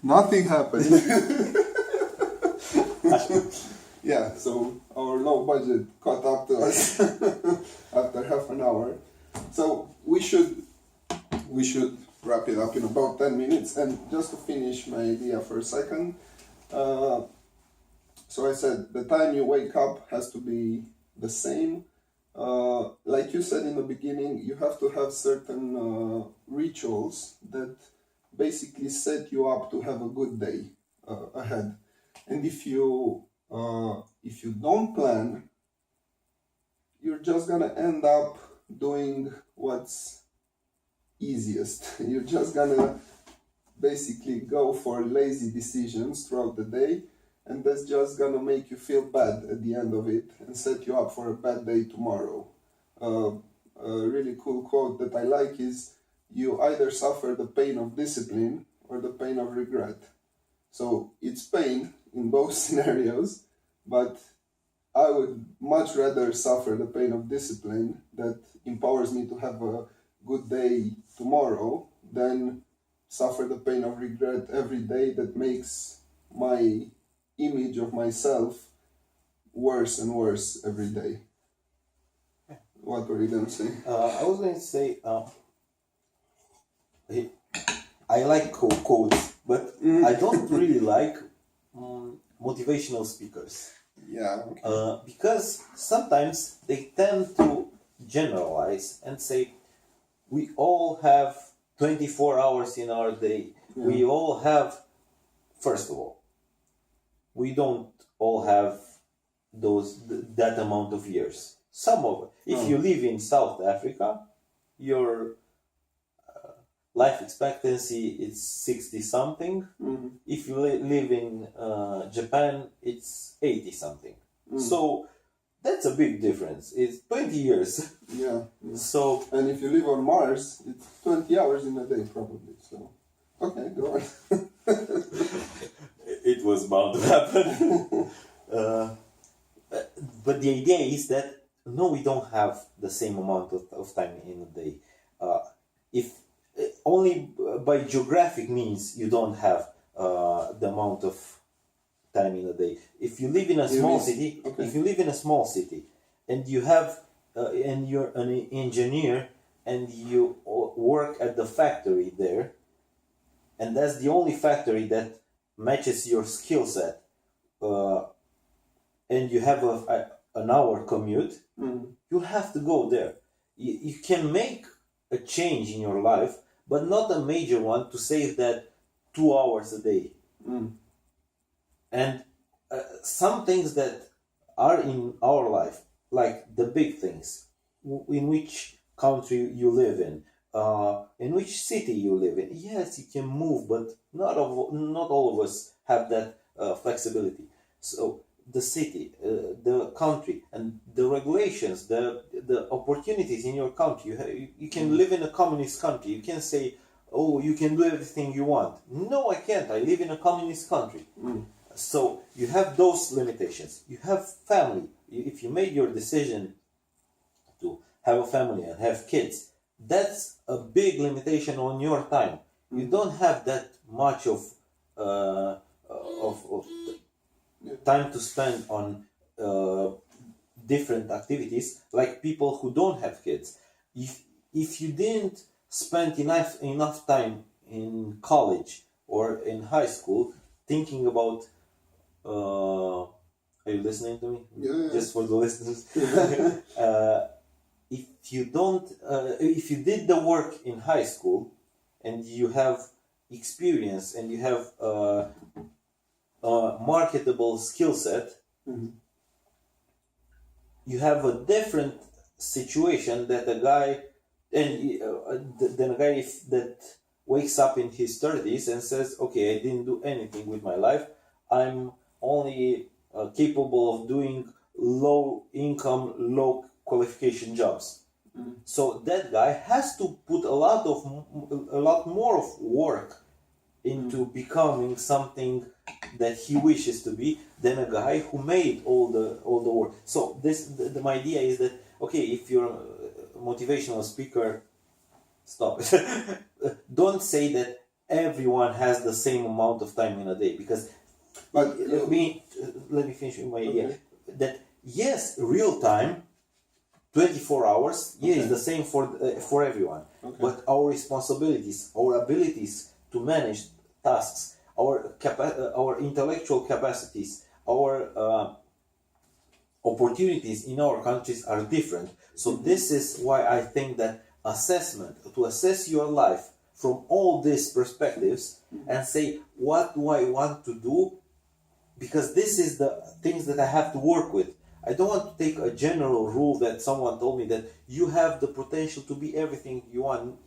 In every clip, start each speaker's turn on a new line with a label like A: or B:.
A: Nothing happened. Yeah, so our low budget caught up to us after half an hour. So we should wrap it up in about 10 minutes. And just to finish my idea for a second, so I said the time you wake up has to be the same. Like you said in the beginning, you have to have certain rituals that basically set you up to have a good day ahead. And if you don't plan, you're just gonna end up doing what's easiest. You're just gonna basically go for lazy decisions throughout the day, and that's just gonna make you feel bad at the end of it and set you up for a bad day tomorrow. A really cool quote that I like is, you either suffer the pain of discipline or the pain of regret. So it's pain in both scenarios, but I would much rather suffer the pain of discipline that empowers me to have a good day tomorrow than suffer the pain of regret every day that makes my image of myself worse and worse every day. What were you going to say?
B: I was going to say, I like quotes, but I don't really like motivational speakers.
A: Yeah. Okay.
B: Because sometimes they tend to generalize and say, we all have 24 hours in our day. Yeah. We all have, first of all, we don't all have that amount of years. Some of it. If you live in South Africa, your life expectancy is 60 something. Mm-hmm. If you live in Japan, it's 80 something. Mm. So that's a big difference. It's 20 years.
A: Yeah.
B: So,
A: and if you live on Mars, it's 20 hours in a day probably. So okay, go on.
B: It was bound to happen. But the idea is that no, we don't have the same amount of time in a day. If only by geographic means you don't have the amount of time in a day. If you live in a small city, if you live in a small city, and you have and you're an engineer and you work at the factory there, and that's the only factory that matches your skill set, and you have an hour commute, you have to go there. You can make a change in your life, but not a major one, to save that 2 hours a day. And some things that are in our life, like the big things, in which country you live in which city you live in. Yes, you can move, but not all of us have that flexibility. So the city, the country, and the regulations, the opportunities in your country. You can live in a communist country. You can say, oh, you can do everything you want. No, I can't. I live in a communist country. So you have those limitations. You have family. If you made your decision to have a family and have kids, that's a big limitation on your time. You don't have that much of time to spend on different activities, like people who don't have kids. If you didn't spend enough time in college or in high school thinking about are you listening to me?
A: Yeah.
B: Just for the listeners. If you did the work in high school and you have experience and you have marketable skill set, you have a different situation that a guy that wakes up in his 30s and says, okay, I didn't do anything with my life. I'm only capable of doing low income, low qualification jobs. So that guy has to put a lot more of work into becoming something that he wishes to be than a guy who made all the work. So my idea is that, okay, if you're a motivational speaker, stop it. Don't say that everyone has the same amount of time in a day. Because
A: But
B: let me finish my idea.
A: Okay.
B: That yes, real time, 24 hours, yeah,
A: Okay.
B: is the same for everyone.
A: Okay.
B: But our responsibilities, our abilities to manage tasks, our intellectual capacities, our opportunities in our countries are different. So this is why I think that to assess your life from all these perspectives and say, what do I want to do? Because this is the things that I have to work with. I don't want to take a general rule that someone told me that you have the potential to be everything you want.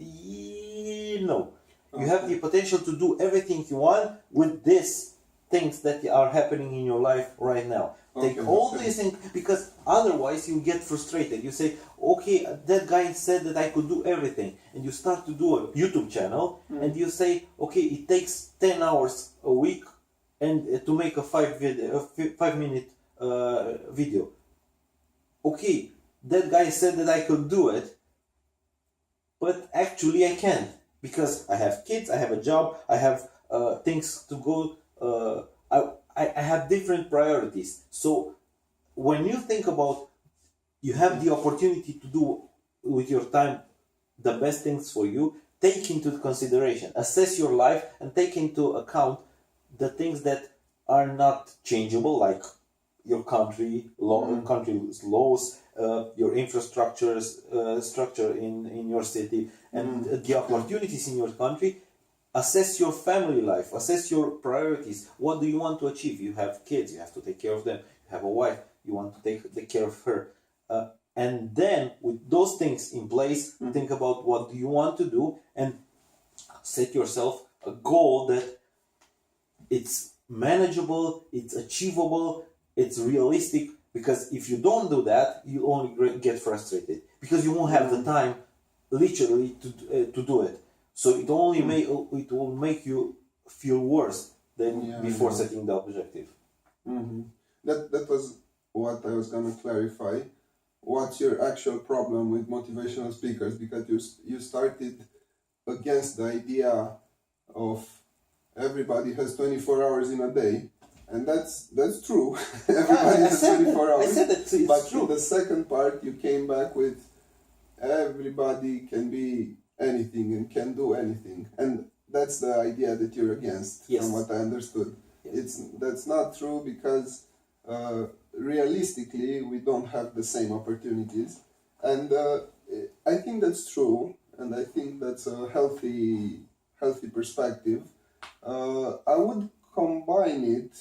B: No. You have the potential to do everything you want with these things that are happening in your life right now. Take all these things, because otherwise you get frustrated. You say, okay, that guy said that I could do everything. And you start to do a YouTube channel and you say, okay, it takes 10 hours a week and to make a 5-minute video. Okay, that guy said that I could do it, but actually I can't, because I have kids, I have a job, I have things to go. I have different priorities. So when you think about, you have the opportunity to do with your time the best things for you, take into consideration, assess your life, and take into account the things that are not changeable, like your country's laws, your infrastructures, structure in your city, and the opportunities in your country. Assess your family life, assess your priorities. What do you want to achieve? You have kids, you have to take care of them. You have a wife, you want to take care of her. And then with those things in place, think about what do you want to do, and set yourself a goal that it's manageable, it's achievable, it's realistic. Because if you don't do that, you only get frustrated, because you won't have the time literally to do it. So it will make you feel worse than before setting the objective.
A: That was what I was gonna clarify. What's your actual problem with motivational speakers? Because you started against the idea of everybody has 24 hours in a day, and that's true. Everybody has 24 hours.
B: I said that it's
A: but
B: true.
A: In the second part, you came back with everybody can be anything and can do anything, and that's the idea that you're against.
B: Yes.
A: From what I understood.
B: Yes.
A: That's not true, because realistically we don't have the same opportunities, and I think that's true, and I think that's a healthy perspective. I would combine it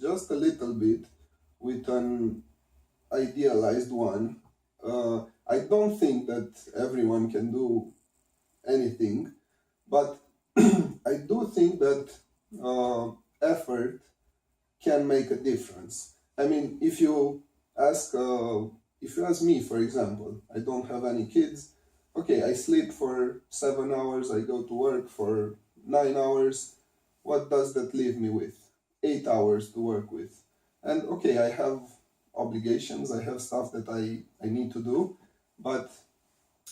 A: just a little bit with an idealized one. I don't think that everyone can do anything, but I do think that effort can make a difference. I mean, if you ask me, for example, I don't have any kids. Okay, I sleep for 7 hours. I go to work for 9 hours. What does that leave me with? 8 hours to work with. And okay, I have obligations. I have stuff that I need to do, but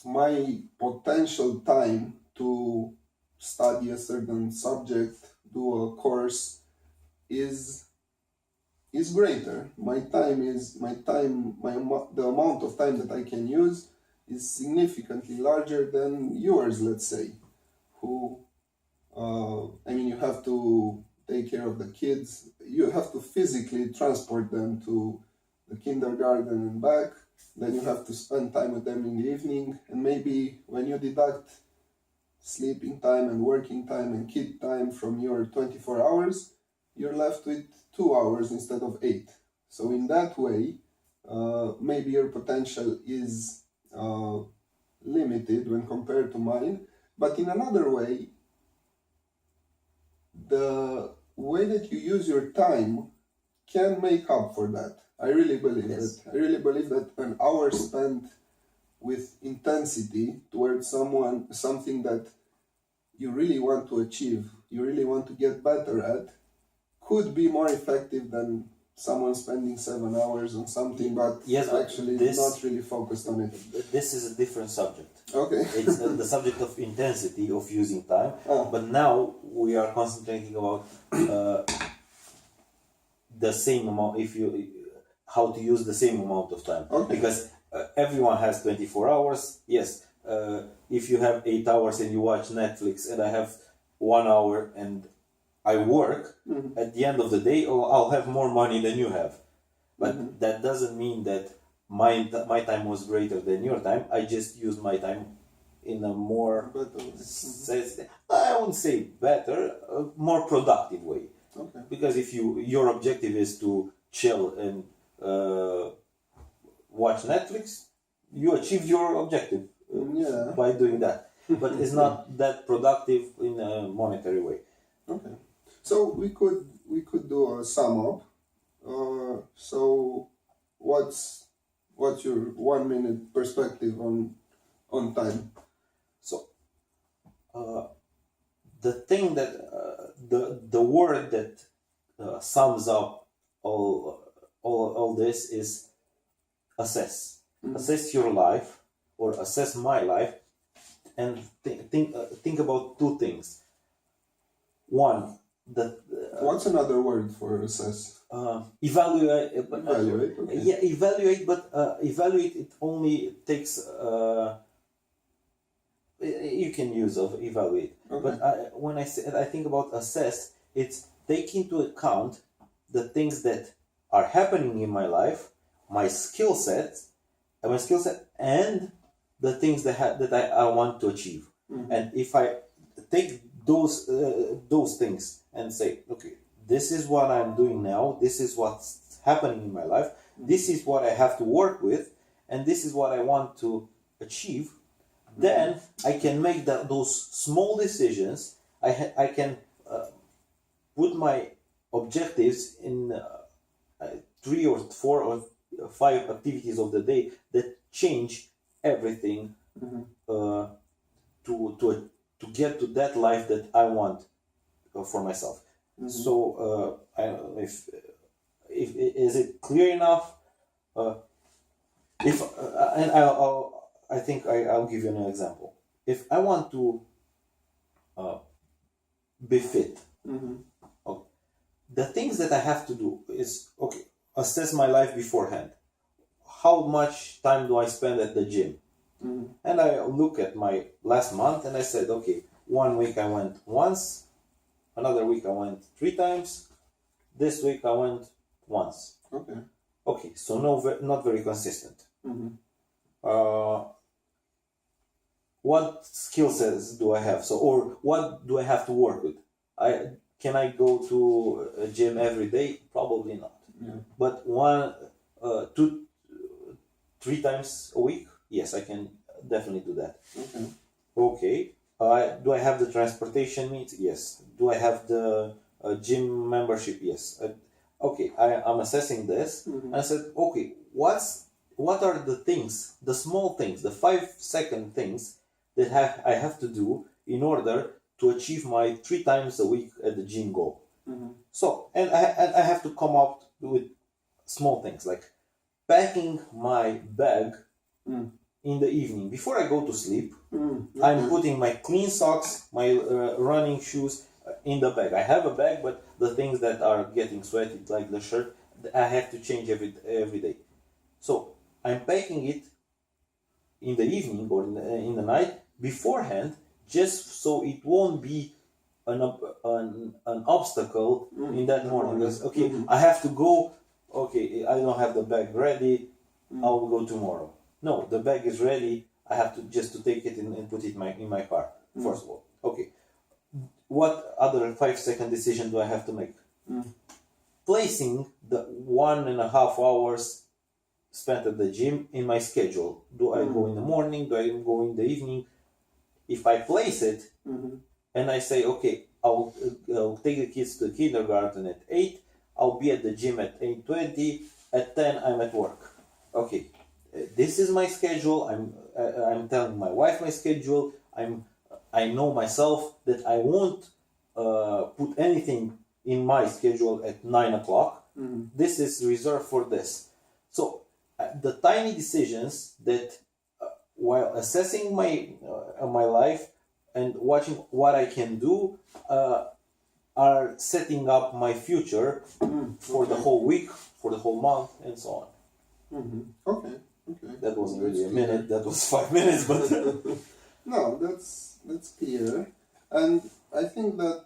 A: my potential time to study a certain subject, do a course, is greater. The amount of time that I can use is significantly larger than yours, let's say. You have to take care of the kids. You have to physically transport them to the kindergarten and back. Then you have to spend time with them in the evening, and maybe when you deduct sleeping time and working time and kid time from your 24 hours, you're left with 2 hours instead of 8. So in that way, maybe your potential is limited when compared to mine. But in another way, the way that you use your time can make up for that. I really believe that. I really believe that an hour spent with intensity towards something that you really want to achieve, you really want to get better at, could be more effective than someone spending 7 hours on something, but
B: Yes, but
A: actually
B: this-
A: not really focused on it.
B: This is a different subject.
A: Okay.
B: It's the subject of intensity of using time,
A: Ah.
B: but now we are concentrating about the same amount. How to use the same amount of time,
A: Okay.
B: because everyone has 24 hours. Yes, if you have 8 hours and you watch Netflix, and I have 1 hour and I work, at the end of the day, I'll have more money than you have. But that doesn't mean that my time was greater than your time. I just used my time in a more, I wouldn't say better, a more productive way.
A: Okay.
B: Because if your objective is to chill and watch Netflix, you achieved your objective
A: Yeah.
B: by doing that. But it's not that productive in a monetary way.
A: Okay. So we could do a sum up. So what's your 1 minute perspective on time?
B: So the thing that the word that sums up all this is assess. Assess your life, or assess my life, and think about two things. One,
A: What's another word for assess?
B: evaluate.
A: Evaluate. Okay.
B: Yeah, evaluate, but evaluate it only takes. You can use of evaluate,
A: Okay.
B: but when I think about assess, it's take into account the things that are happening in my life, my skill set, and the things that I want to achieve. And if I take those things and say, okay, this is what I'm doing now, this is what's happening in my life, this is what I have to work with, and this is what I want to achieve, then I can make those small decisions. I can put my objectives in 3 or 4 or 5 activities of the day that change everything to get to that life that I want for myself. So I don't know if is it clear enough? If and I think I'll give you an example. If I want to be fit, okay, the things that I have to do is, okay, assess my life beforehand. How much time do I spend at the gym? And I look at my last month and I said, okay, 1 week I went once, another week I went 3 times, this week I went once.
A: Okay.
B: Okay, so not very consistent. What skill sets do I have? So, or what do I have to work with? Can I go to a gym every day? Probably not.
A: Yeah.
B: But 3 times a week, yes, I can definitely do that.
A: Okay.
B: Okay. Do I have the transportation needs? Yes. Do I have the gym membership? Yes. Okay, I'm assessing this, and I said, okay, what are the things, the small things, the 5-second things that I have to do in order to achieve my 3 times a week at the gym goal? So, and I have to come up with small things like packing my bag in the evening before I go to sleep. I'm putting my clean socks, my running shoes in the bag. I have a bag, but the things that are getting sweaty, like the shirt, I have to change every day. So I'm packing it in the evening or in the night beforehand, just so it won't be an obstacle in that morning. Because, okay, I have to go. Okay, I don't have the bag ready. I'll go tomorrow. No, the bag is ready. I have to just take it and put it in my car. First of all, okay. What other 5-second decision do I have to make? Placing the 1.5 hours spent at the gym in my schedule. Do I go in the morning? Do I go in the evening? If I place it and I say, okay, I'll take the kids to kindergarten at 8, I'll be at the gym at 8:20, at 10 I'm at work. Okay, this is my schedule. I'm telling my wife my schedule. I know myself that I won't put anything in my schedule at 9 o'clock. This is reserved for this. So the tiny decisions that, while assessing my life and watching what I can do, are setting up my future for the whole week, for the whole month, and so on.
A: Okay.
B: That wasn't
A: That's
B: really a
A: clear.
B: minute. That was 5 minutes, but
A: No, that's clear, and I think that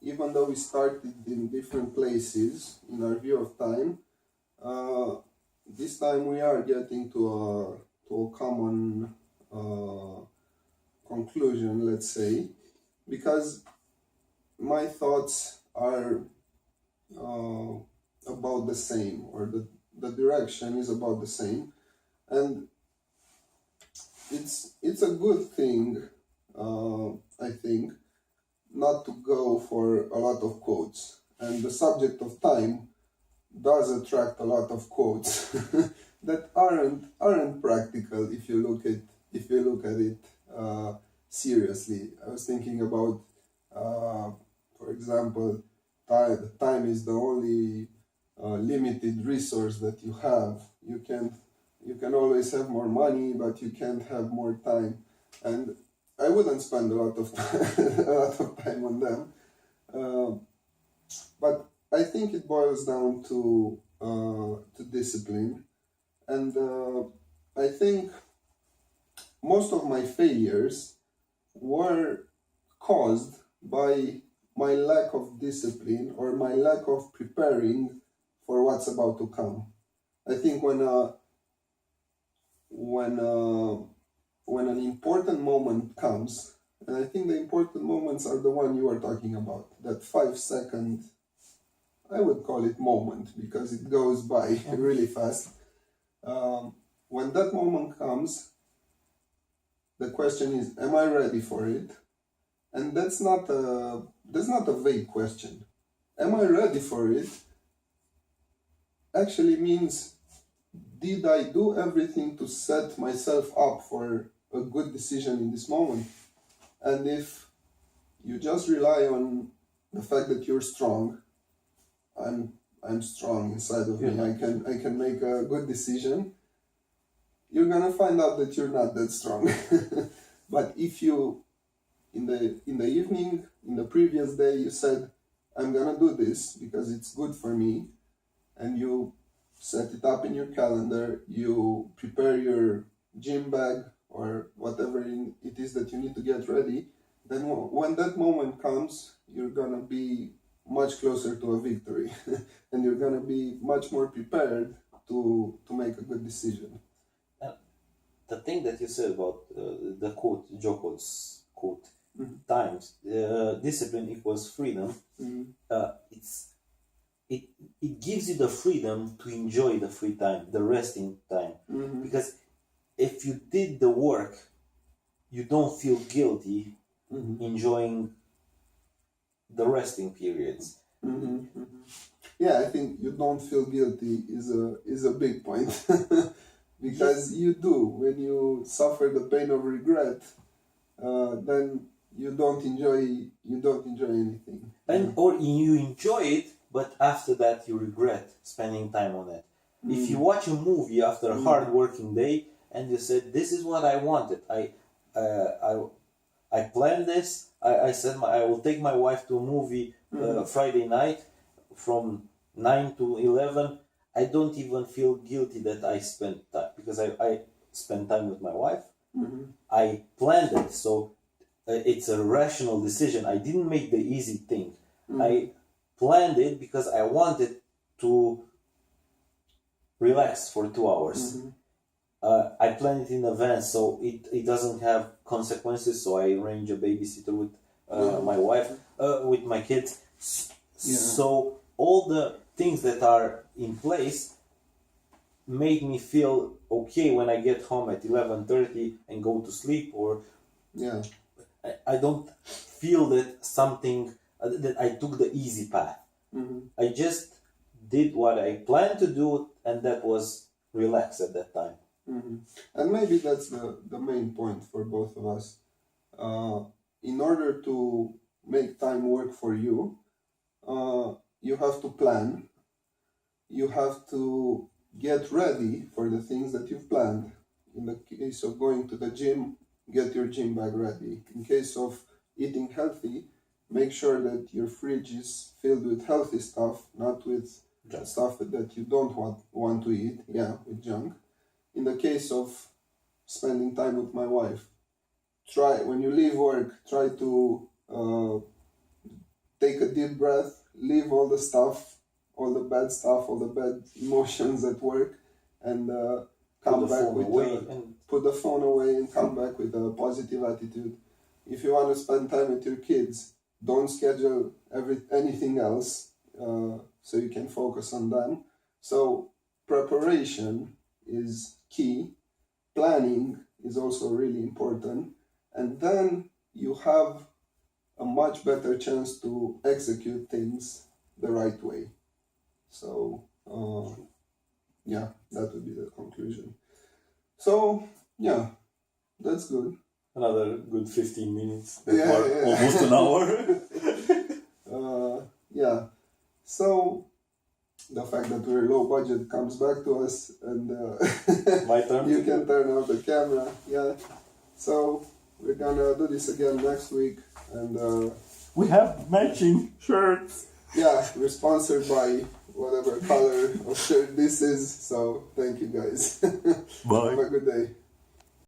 A: even though we started in different places in our view of time, this time we are getting to a common conclusion, let's say, because my thoughts are about the same, or the direction is about the same, and it's a good thing, I think, not to go for a lot of quotes. And the subject of time does attract a lot of quotes that aren't practical if you look at it seriously. I was thinking about, for example, time is the only limited resource that you have. You can always have more money, but you can't have more time. And I wouldn't spend a lot of time, a lot of time on them. But I think it boils down to discipline, and I think most of my failures were caused by my lack of discipline or my lack of preparing for what's about to come. I think when an important moment comes, and I think the important moments are the one you are talking about, that 5 second, I would call it moment because it goes by really fast. When that moment comes, the question is, am I ready for it? And that's not a vague question. Am I ready for it? Actually means, did I do everything to set myself up for a good decision in this moment? And if you just rely on the fact that you're strong, I'm strong inside of me, I can make a good decision, you're gonna find out that you're not that strong. But if you, in the evening, in the previous day, you said, I'm gonna do this because it's good for me, and you set it up in your calendar, you prepare your gym bag or whatever it is that you need to get ready, then when that moment comes, you're gonna be much closer to a victory and you're gonna be much more prepared to make a good decision.
B: the thing that you said about the quote, Joe Quote's quote, times, discipline equals freedom. It gives you the freedom to enjoy the free time, the resting time. Because if you did the work, you don't feel guilty enjoying the resting periods.
A: Yeah, I think you don't feel guilty is a big point. Because you do. When you suffer the pain of regret, then you don't enjoy anything.
B: And or you enjoy it, but after that you regret spending time on it. If you watch a movie after a hard working day and you said, this is what I wanted, I planned this, I said I will take my wife to a movie Friday night from 9 to 11, I don't even feel guilty that I spent time, because I spent time with my wife. I planned it, so it's a rational decision. I didn't make the easy thing. I planned it because I wanted to relax for 2 hours. I planned it in advance, so it doesn't have consequences. So I arrange a babysitter with my wife, with my kids. So all the things that are in place made me feel okay when I get home at 11:30 and go to sleep, or I don't feel that something that I took the easy path. I just did what I planned to do, and that was relax at that time.
A: And maybe that's the main point for both of us. In order to make time work for you, you have to plan. you have to get ready for the things that you've planned. In the case of going to the gym, get your gym bag ready. In case of eating healthy, make sure that your fridge is filled with healthy stuff, not with
B: Junk.
A: stuff that you don't want to eat, with junk. In the case of spending time with my wife, try, when you leave work, try to take a deep breath, leave all the stuff, all the bad stuff, all the bad emotions at work, and come back with put the phone away and come back with a positive attitude. If you want to spend time with your kids, don't schedule anything else, so you can focus on them. So preparation is key. Planning is also really important, and then you have a much better chance to execute things the right way. So that would be the conclusion. So that's good.
B: Another good 15 minutes.
A: Almost
B: an hour.
A: So the fact that we're low budget comes back to us, and
B: My turn.
A: you can turn off the camera. So we're gonna do this again next week, and
B: We have matching shirts.
A: we're sponsored by whatever color of shirt this is. So thank you guys.
B: Bye.
A: Have a good day.